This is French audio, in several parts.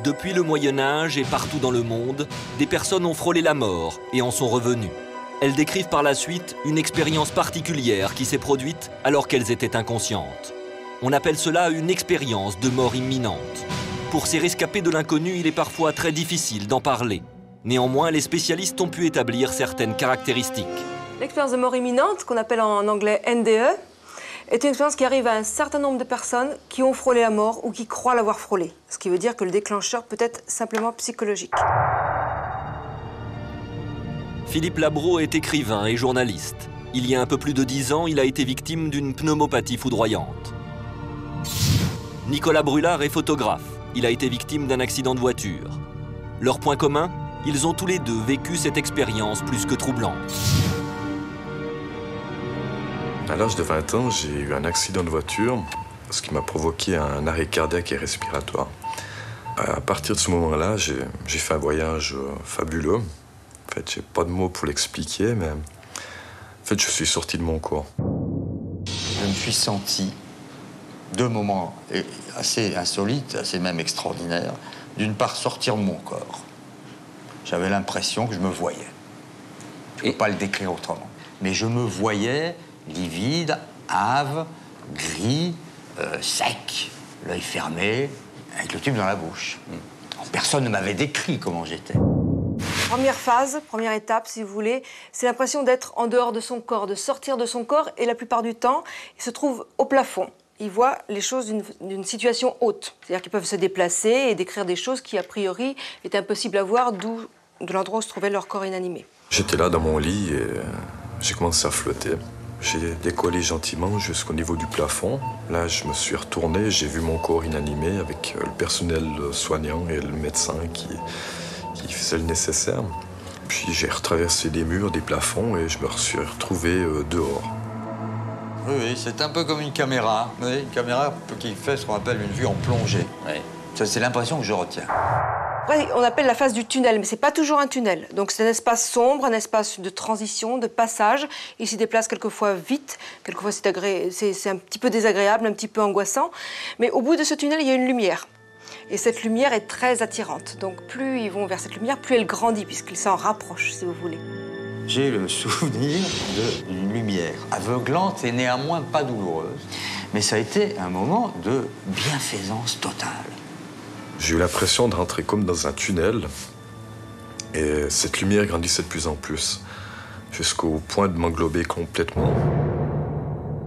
Depuis le Moyen-Âge et partout dans le monde, des personnes ont frôlé la mort et en sont revenues. Elles décrivent par la suite une expérience particulière qui s'est produite alors qu'elles étaient inconscientes. On appelle cela une expérience de mort imminente. Pour ces rescapés de l'inconnu, il est parfois très difficile d'en parler. Néanmoins, les spécialistes ont pu établir certaines caractéristiques. L'expérience de mort imminente, qu'on appelle en anglais NDE, est une expérience qui arrive à un certain nombre de personnes qui ont frôlé la mort ou qui croient l'avoir frôlée. Ce qui veut dire que le déclencheur peut être simplement psychologique. Philippe Labro est écrivain et journaliste. Il y a un peu plus de 10 ans, il a été victime d'une pneumopathie foudroyante. Nicolas Brulard est photographe. Il a été victime d'un accident de voiture. Leur point commun, ils ont tous les deux vécu cette expérience plus que troublante. À l'âge de 20 ans, j'ai eu un accident de voiture, ce qui m'a provoqué un arrêt cardiaque et respiratoire. À partir de ce moment-là, j'ai fait un voyage fabuleux. En fait, j'ai pas de mots pour l'expliquer, mais en fait, je suis sorti de mon corps. Je me suis senti deux moments assez insolites, assez même extraordinaires. D'une part, sortir de mon corps. J'avais l'impression que je me voyais. Je ne peux pas le décrire autrement. Mais je me voyais livide, hâve, gris, sec, l'œil fermé, avec le tube dans la bouche. Personne ne m'avait décrit comment j'étais. Première phase, première étape, si vous voulez, c'est l'impression d'être en dehors de son corps, de sortir de son corps, et la plupart du temps, il se trouve au plafond. Ils voient les choses d'une situation haute. C'est-à-dire qu'ils peuvent se déplacer et décrire des choses qui, a priori, étaient impossibles à voir de l'endroit où se trouvait leur corps inanimé. J'étais là dans mon lit et j'ai commencé à flotter. J'ai décollé gentiment jusqu'au niveau du plafond. Là, je me suis retourné, j'ai vu mon corps inanimé avec le personnel soignant et le médecin qui faisait le nécessaire. Puis j'ai retraversé des murs, des plafonds et je me suis retrouvé dehors. Oui, c'est un peu comme une caméra. Oui, une caméra qui fait ce qu'on appelle une vue en plongée. Oui. Ça, c'est l'impression que je retiens. Après, on appelle la phase du tunnel, mais c'est pas toujours un tunnel. Donc c'est un espace sombre, un espace de transition, de passage. Il s'y déplace quelquefois vite, quelquefois c'est un petit peu désagréable, un petit peu angoissant. Mais au bout de ce tunnel, il y a une lumière. Et cette lumière est très attirante. Donc plus ils vont vers cette lumière, plus elle grandit, puisqu'ils s'en rapprochent, si vous voulez. J'ai le souvenir d'une lumière aveuglante et néanmoins pas douloureuse. Mais ça a été un moment de bienfaisance totale. J'ai eu l'impression de rentrer comme dans un tunnel. Et cette lumière grandissait de plus en plus, jusqu'au point de m'englober complètement.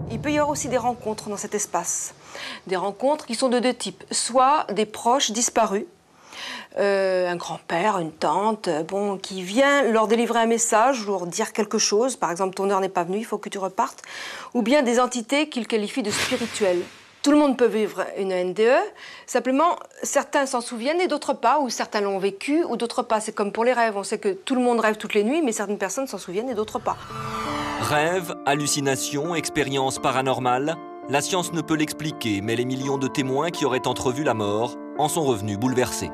Il peut y avoir aussi des rencontres dans cet espace. Des rencontres qui sont de deux types. Soit des proches disparus, un grand-père, une tante, qui vient leur délivrer un message, leur dire quelque chose. Par exemple, ton heure n'est pas venue, il faut que tu repartes. Ou bien des entités qu'ils qualifient de spirituelles. Tout le monde peut vivre une NDE, simplement certains s'en souviennent et d'autres pas, ou certains l'ont vécu, ou d'autres pas. C'est comme pour les rêves, on sait que tout le monde rêve toutes les nuits, mais certaines personnes s'en souviennent et d'autres pas. Rêves, hallucinations, expériences paranormales, la science ne peut l'expliquer, mais les millions de témoins qui auraient entrevu la mort en sont revenus bouleversés.